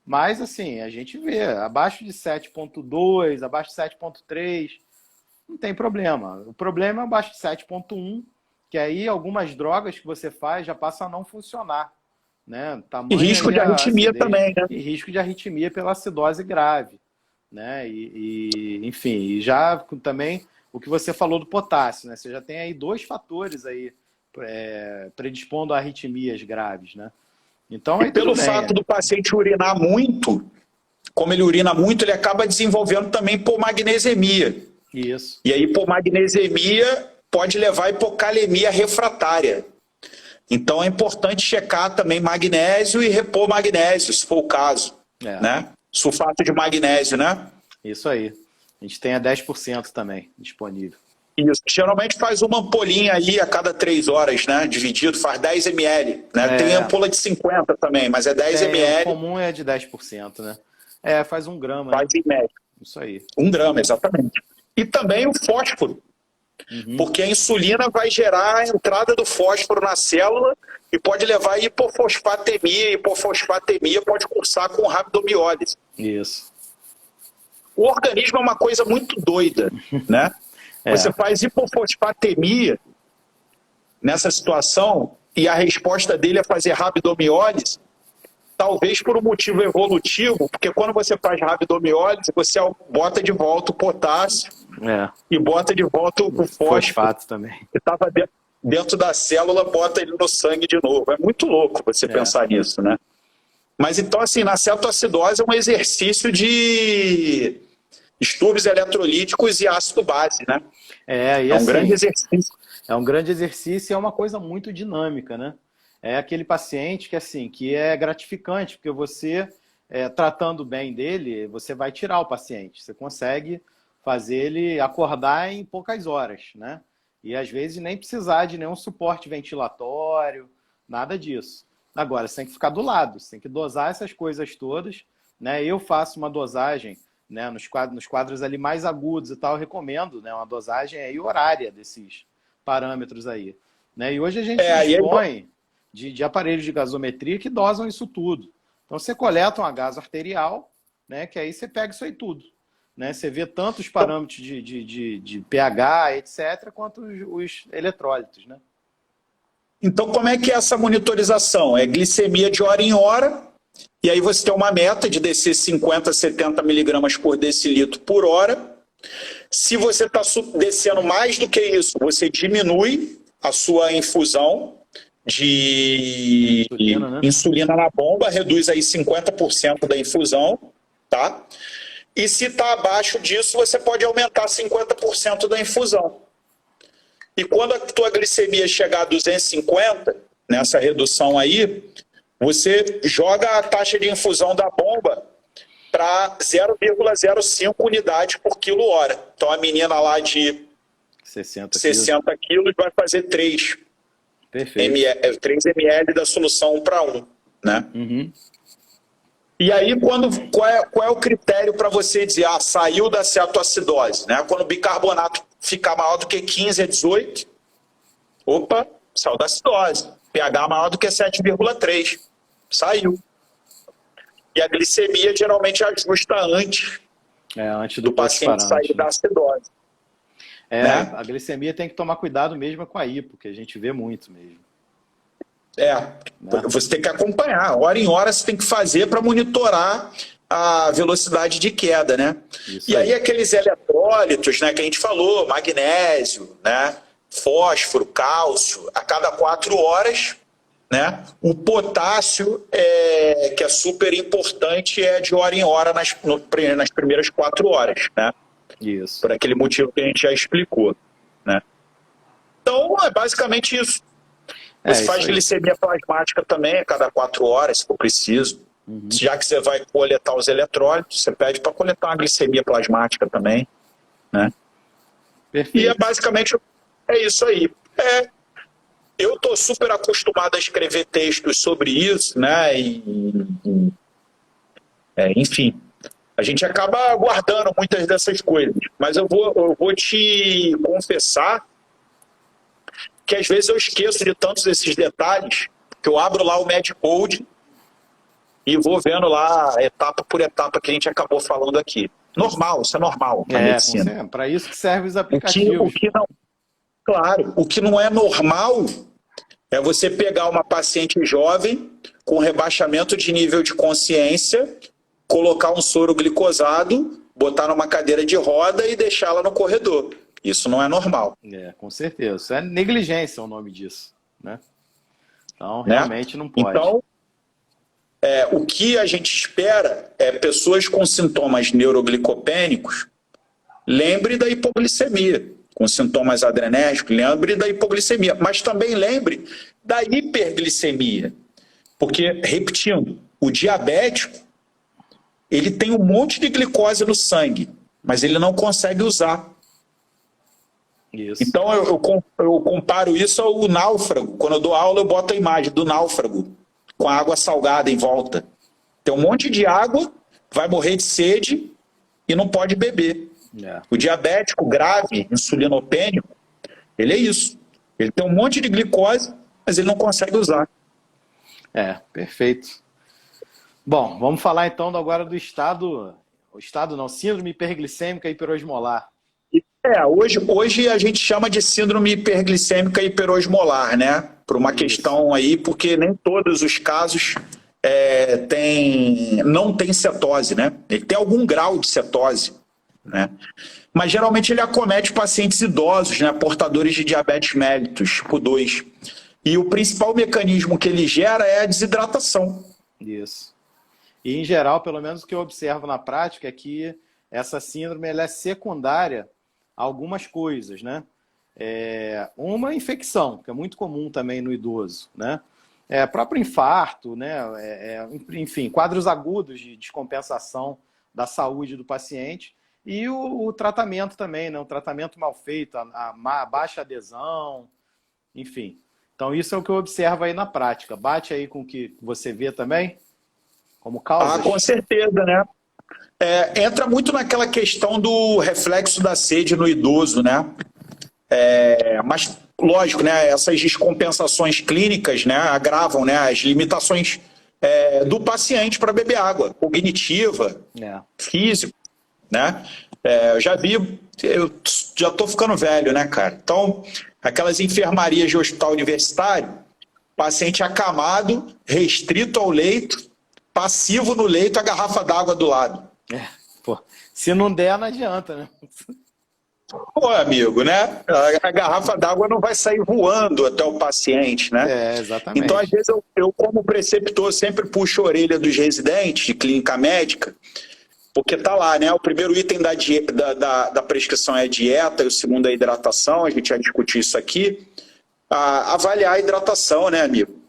Mas, assim, a gente vê abaixo de 7,2, abaixo de 7,3, não tem problema. O problema é abaixo de 7,1, que aí algumas drogas que você faz já passam a não funcionar, né? E risco de arritmia também, né? E risco de arritmia pela acidose grave, né? Enfim, e já também o que você falou do potássio, né? Você já tem aí 2 fatores aí predispondo a arritmias graves, né? Então, e pelo fato do paciente urinar muito, como ele urina muito, ele acaba desenvolvendo também hipomagnesemia. Isso. E a hipomagnesemia pode levar a hipocalemia refratária. Então é importante checar também magnésio e repor magnésio, se for o caso. Né? Sulfato de magnésio, né? Isso aí. A gente tem a 10% também disponível. Isso. Geralmente faz uma ampolinha aí a cada 3 horas, né? Dividido, faz 10 ml. Né? Tem ampola de 50 também, mas é 10 ml. O comum é de 10%, né? Faz 1 grama. Faz em média. Isso aí. 1 grama, exatamente. E também o fósforo. Porque a insulina vai gerar a entrada do fósforo na célula e pode levar a hipofosfatemia. Hipofosfatemia pode cursar com rabdomiólise. Isso. O organismo é uma coisa muito doida, né? Você faz hipofosfatemia nessa situação e a resposta dele é fazer rabdomiólise, talvez por um motivo evolutivo, porque quando você faz rabdomiólise, você bota de volta o potássio e bota de volta o fósfato também. Que estava dentro da célula, bota ele no sangue de novo. É muito louco você pensar nisso, né? Mas então, assim, na cetoacidose é um exercício de distúrbios eletrolíticos e ácido base, né? É um grande exercício. É um grande exercício e é uma coisa muito dinâmica, né? é aquele paciente que, assim, que é gratificante, porque você, tratando bem dele, você vai tirar o paciente. Você consegue fazer ele acordar em poucas horas, né? E às vezes nem precisar de nenhum suporte ventilatório, nada disso. Agora, você tem que ficar do lado, você tem que dosar essas coisas todas, né? Eu faço uma dosagem, né, nos quadros ali mais agudos e tal, eu recomendo, né, uma dosagem aí horária desses parâmetros aí, né? E hoje a gente Aí dispõe de aparelhos de gasometria que dosam isso tudo. Então você coleta uma gaso arterial, né, que aí você pega isso aí tudo. Né? Você vê tanto os parâmetros de pH, etc., quanto os eletrólitos. Né? então, como é que é essa monitorização? É glicemia de hora em hora, e aí você tem uma meta de descer 50, 70 miligramas por decilitro por hora. Se você está descendo mais do que isso, você diminui a sua infusão de Insulina, né? insulina na bomba, reduz aí 50% da infusão, tá? E se está abaixo disso, você pode aumentar 50% da infusão. E quando a tua glicemia chegar a 250, nessa redução aí, você joga a taxa de infusão da bomba para 0,05 unidades por quilo hora. Então a menina lá de 60 quilos vai fazer 3 ml, 3 ml da solução 1 para 1. Né? Uhum. E aí, qual é o critério para você dizer, saiu da cetoacidose? Né? Quando o bicarbonato ficar maior do que 15 a 18, opa, saiu da acidose. pH maior do que 7,3, saiu. E a glicemia geralmente ajusta antes, antes do paciente sair da acidose. Né? A glicemia tem que tomar cuidado mesmo com a hipo, que a gente vê muito mesmo. Você tem que acompanhar. Hora em hora você tem que fazer para monitorar a velocidade de queda, né? Isso e aí aqueles eletrólitos, né, que a gente falou, magnésio, né, fósforo, cálcio, a cada 4 horas, né? O potássio, que é super importante, é de hora em hora nas primeiras 4 horas, né? Isso. Por aquele motivo que a gente já explicou, né? Então, é basicamente isso. Você faz glicemia plasmática também a cada 4 horas, se for preciso. Uhum. Já que você vai coletar os eletrólitos, você pede para coletar uma glicemia plasmática também. Né? Perfeito. E basicamente isso aí. Eu estou super acostumado a escrever textos sobre isso, né? Enfim, a gente acaba guardando muitas dessas coisas. Mas eu vou te confessar que às vezes eu esqueço de tantos desses detalhes, que eu abro lá o MedCode e vou vendo lá etapa por etapa que a gente acabou falando aqui. Normal, isso é normal na medicina. Para isso que servem os aplicativos. O que não é normal é você pegar uma paciente jovem com rebaixamento de nível de consciência, colocar um soro glicosado, botar numa cadeira de roda e deixá-la no corredor. Isso não é normal. Com certeza. Isso é negligência o nome disso. Né? Então, realmente não pode. Então, o que a gente espera é pessoas com sintomas neuroglicopênicos, lembre da hipoglicemia. Com sintomas adrenérgicos, lembre da hipoglicemia. Mas também lembre da hiperglicemia. Porque, repetindo, o diabético, ele tem um monte de glicose no sangue, mas ele não consegue usar. Isso. Então eu comparo isso ao náufrago. Quando eu dou aula, eu boto a imagem do náufrago com a água salgada em volta. Tem um monte de água, vai morrer de sede e não pode beber. O diabético grave, insulinopênico, ele é isso. Ele tem um monte de glicose, mas ele não consegue usar. Perfeito. Bom, vamos falar então agora do síndrome hiperglicêmica hiperosmolar. Hoje a gente chama de síndrome hiperglicêmica hiperosmolar, né? Por uma questão aí, porque nem todos os casos não tem cetose, né? Ele tem algum grau de cetose, né? Mas geralmente ele acomete pacientes idosos, né? Portadores de diabetes mellitus, tipo 2. E o principal mecanismo que ele gera é a desidratação. Isso. E em geral, pelo menos o que eu observo na prática é que essa síndrome ela é secundária a algumas coisas, né? Uma infecção, que é muito comum também no idoso, né? Próprio infarto, né? Enfim, quadros agudos de descompensação da saúde do paciente e o tratamento também, né? O tratamento mal feito, a baixa adesão, enfim. Então isso é o que eu observo aí na prática. Bate aí com o que você vê também como causas? Com certeza, né? Entra muito naquela questão do reflexo da sede no idoso, né? Mas, lógico, né, essas descompensações clínicas, né, agravam, né, as limitações do paciente para beber água, cognitiva, física, né? Eu já estou ficando velho, né, cara? Então, aquelas enfermarias de hospital universitário, paciente acamado, restrito ao leito, passivo no leito, a garrafa d'água do lado. Se não der, não adianta, né? Pô, amigo, né? A garrafa d'água não vai sair voando até o paciente, né? Exatamente. Então, às vezes, eu como preceptor, sempre puxo a orelha dos residentes de clínica médica, porque tá lá, né? O primeiro item da prescrição é a dieta, e o segundo é a hidratação, a gente vai discutir isso aqui. Avaliar a hidratação, né, amigo?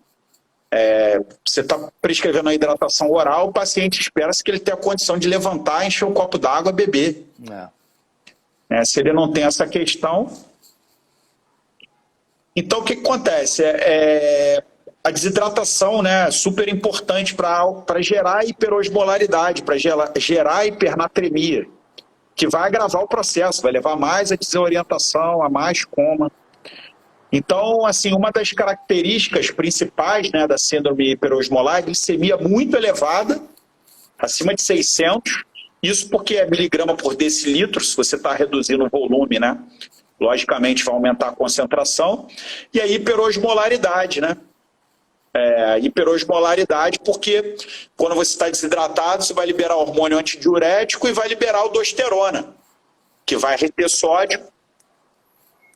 Você está prescrevendo a hidratação oral, o paciente espera-se que ele tenha a condição de levantar, encher um copo d'água e beber. Se ele não tem essa questão... Então, o que acontece? A desidratação, né, é super importante para gerar hiperosmolaridade, para gerar hipernatremia, que vai agravar o processo, vai levar mais a desorientação, a mais coma. Então, assim, uma das características principais, né, da síndrome hiperosmolar é a glicemia muito elevada, acima de 600, isso porque é miligrama por decilitro, se você está reduzindo o volume, né? Logicamente vai aumentar a concentração. E a hiperosmolaridade, né? Hiperosmolaridade porque quando você está desidratado, você vai liberar hormônio antidiurético e vai liberar aldosterona, que vai reter sódio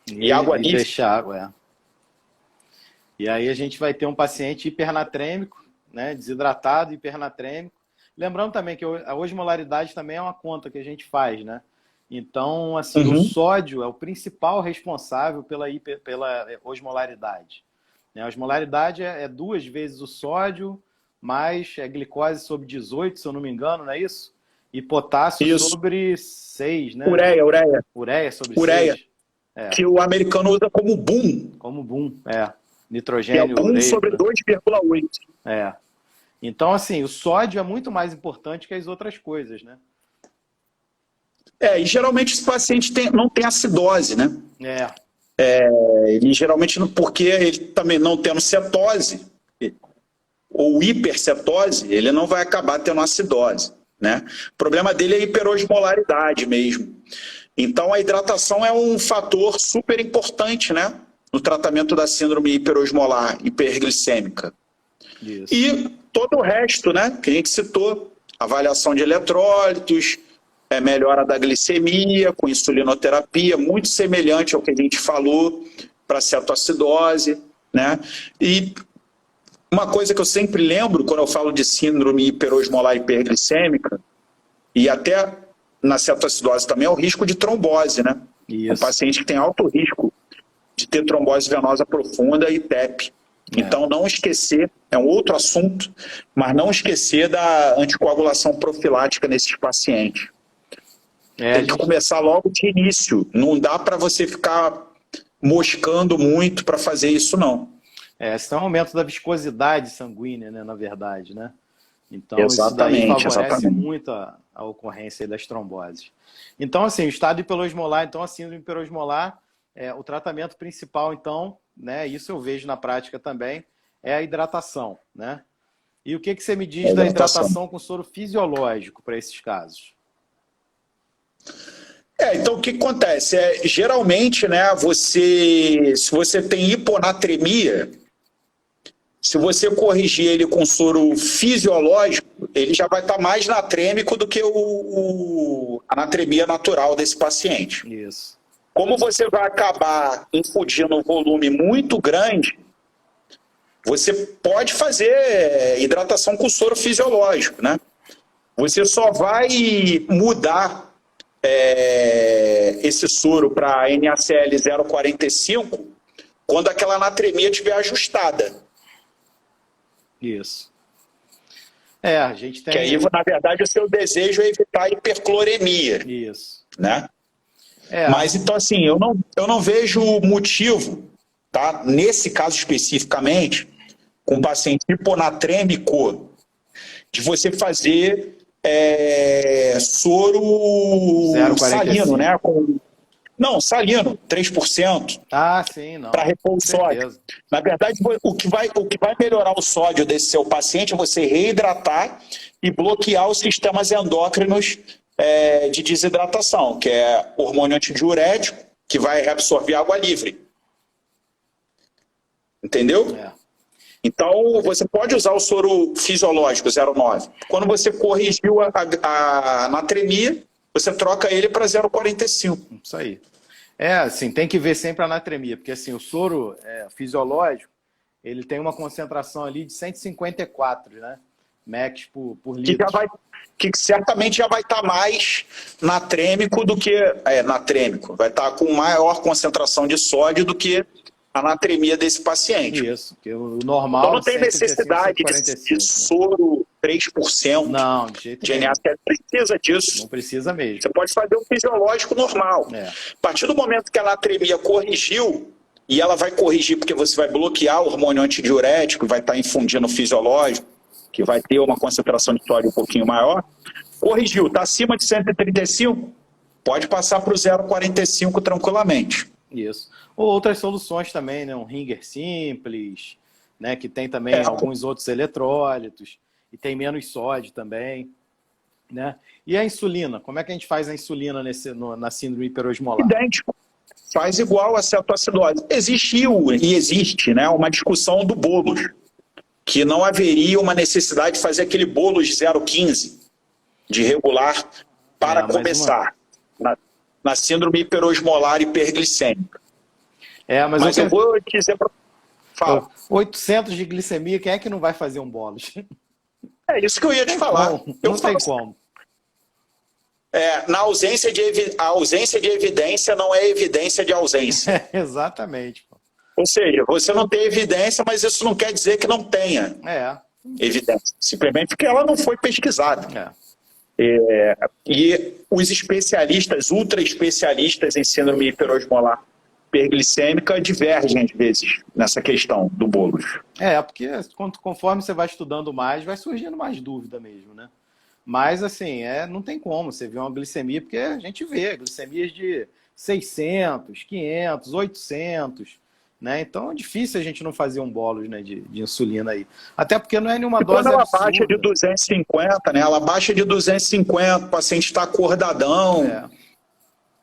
e água nível. Deixar água, E aí a gente vai ter um paciente hipernatrêmico, né? Desidratado, hipernatrêmico. Lembrando também que a osmolaridade também é uma conta que a gente faz, né? Então, assim, o sódio é o principal responsável pela osmolaridade. A osmolaridade é 2 vezes o sódio, mais glicose sobre 18, se eu não me engano, não é isso? E potássio sobre 6, né? Ureia sobre 6. Que o americano usa como boom. Como boom, nitrogênio, que é boom sobre 2,8. Então, assim, o sódio é muito mais importante que as outras coisas, né? E geralmente esse paciente não tem acidose, né? E geralmente porque ele também não tendo cetose ou hipercetose, ele não vai acabar tendo acidose, né? O problema dele é a hiperosmolaridade mesmo. Então a hidratação é um fator super importante, né? No tratamento da síndrome hiperosmolar, hiperglicêmica. Isso. E todo o resto, né? Que a gente citou, avaliação de eletrólitos, melhora da glicemia com insulinoterapia, muito semelhante ao que a gente falou para cetoacidose, né? E uma coisa que eu sempre lembro quando eu falo de síndrome hiperosmolar hiperglicêmica, e até na cetoacidose também, é o risco de trombose, né? Isso. Um paciente que tem alto risco de ter trombose venosa profunda e TEP. Então, não esquecer, é um outro assunto, mas não esquecer da anticoagulação profilática nesses pacientes. Tem que começar logo de início. Não dá para você ficar moscando muito para fazer isso, não. Esse é um aumento da viscosidade sanguínea, né, na verdade, né? Então, exatamente, isso daí favorece muito a ocorrência das tromboses. Então, assim, o estado hiperosmolar, então a síndrome hiperosmolar, o tratamento principal, então, né, isso eu vejo na prática também, é a hidratação, né? E o que você me diz da hidratação com soro fisiológico para esses casos? Então o que acontece? Geralmente, né, se você tem hiponatremia, se você corrigir ele com soro fisiológico, ele já vai estar mais natrêmico do que a natremia natural desse paciente. Isso. Como você vai acabar infundindo um volume muito grande, você pode fazer hidratação com soro fisiológico, né? Você só vai mudar esse soro para NaCl 0,45 quando aquela natremia estiver ajustada. Isso. A gente tem... Que aí, na verdade, o seu desejo é evitar a hipercloremia. Isso. Né? Mas, então, assim, eu não vejo motivo, tá? Nesse caso especificamente, com paciente hiponatrêmico, de você fazer soro salino, né? Não, salino, 3%. Ah, sim, não. Para repor o sódio. Na verdade, o que vai melhorar o sódio desse seu paciente é você reidratar e bloquear os sistemas endócrinos de desidratação, que é hormônio antidiurético, que vai reabsorver água livre. Entendeu? Então, você pode usar o soro fisiológico 0,9. Quando você corrigiu a natremia, você troca ele para 0,45. Isso aí. Assim, tem que ver sempre a natremia, porque assim, o soro fisiológico, ele tem uma concentração ali de 154, né? Max por litro. Que certamente já vai estar mais natrêmico do que... natrêmico. Vai estar com maior concentração de sódio do que a natremia desse paciente. Isso, porque o normal... Então não tem necessidade de soro 3%. Não, de jeito nenhum. Não precisa disso. Não precisa mesmo. Você pode fazer o fisiológico normal. A partir do momento que a natremia corrigiu, e ela vai corrigir porque você vai bloquear o hormônio antidiurético, vai estar infundindo o fisiológico, que vai ter uma concentração de sódio um pouquinho maior, corrigiu, está acima de 135, pode passar para o 0,45 tranquilamente. Isso. Ou outras soluções também, né? Um ringer simples, né? Que tem também alguns outros eletrólitos, e tem menos sódio também, né? E a insulina? Como é que a gente faz a insulina na síndrome hiperosmolar? Idêntico. Faz igual a cetoacidose. Existe, né, uma discussão do bolos, que não haveria uma necessidade de fazer aquele bolo de 0,15 de regular para começar na síndrome hiperosmolar hiperglicêmica. Mas eu vou dizer para... Fala. 800 de glicemia, quem é que não vai fazer um bolo? É isso que eu ia te falar. Não tem como. A ausência de evidência não é evidência de ausência. Exatamente. Ou seja, você não tem evidência, mas isso não quer dizer que não tenha evidência. Simplesmente porque ela não foi pesquisada. E os especialistas, ultra especialistas em síndrome hiperosmolar hiperglicêmica divergem às vezes nessa questão do bolos. Porque conforme você vai estudando mais, vai surgindo mais dúvida mesmo, né? Mas, assim, não tem como você ver uma glicemia, porque a gente vê glicemias de 600, 500, 800, né? Então é difícil a gente não fazer um bolos, né, de insulina aí. Até porque não é nenhuma dose absurda. Quando ela baixa de 250, né? Ela baixa de 250, o paciente está acordadão,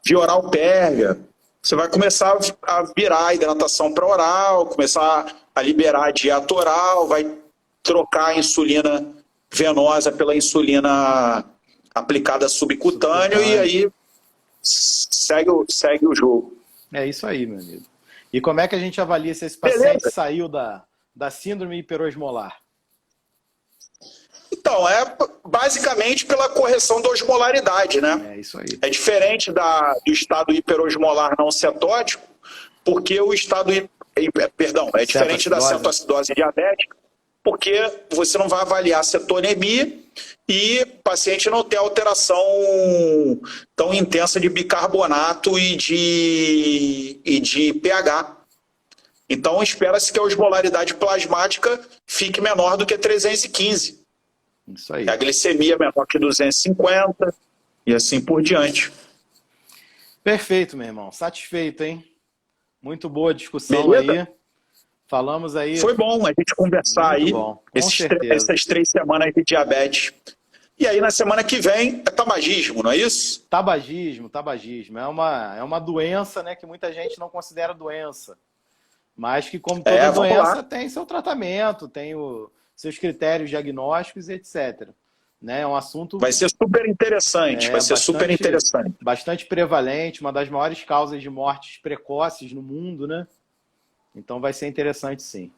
de oral pérvia, você vai começar a virar a hidratação para oral, começar a liberar a dieta oral, vai trocar a insulina venosa pela insulina aplicada subcutâneo e aí segue o jogo. É isso aí, meu amigo. E como é que a gente avalia se esse paciente saiu da síndrome hiperosmolar? Então, basicamente pela correção da osmolaridade, né? É isso aí. É diferente do estado hiperosmolar não cetótico, porque o estado... Perdão, é diferente da cetoacidose diabética, porque você não vai avaliar a cetonemia e o paciente não tem alteração tão intensa de bicarbonato e de pH. Então, espera-se que a osmolaridade plasmática fique menor do que 315. Isso aí. A glicemia menor que 250 e assim por diante. Perfeito, meu irmão. Satisfeito, hein? Muito boa a discussão aí. Falamos aí. Foi bom a gente conversar muito aí bom, essas 3 semanas de diabetes. E aí na semana que vem é tabagismo, não é isso? Tabagismo. É uma doença, né, que muita gente não considera doença. Mas que, como toda doença, tem seu tratamento, tem seus critérios diagnósticos, etc. Né? É um assunto... Vai ser super interessante, Bastante prevalente, uma das maiores causas de mortes precoces no mundo, né? Então vai ser interessante, sim.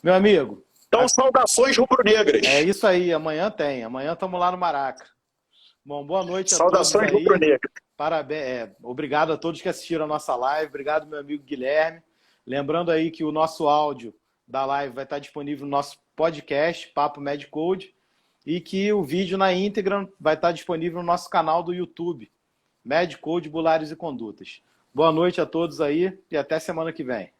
Meu amigo... Então, saudações rubro-negras. É isso aí, amanhã tem. Amanhã estamos lá no Maraca. Bom, boa noite a saudações todos aí. Rubro-negras. Parabéns. Obrigado a todos que assistiram a nossa live. Obrigado, meu amigo Guilherme. Lembrando aí que o nosso áudio da live vai estar disponível no nosso podcast, Papo MedCode, e que o vídeo na íntegra vai estar disponível no nosso canal do YouTube, MedCode Bulares e Condutas. Boa noite a todos aí e até semana que vem.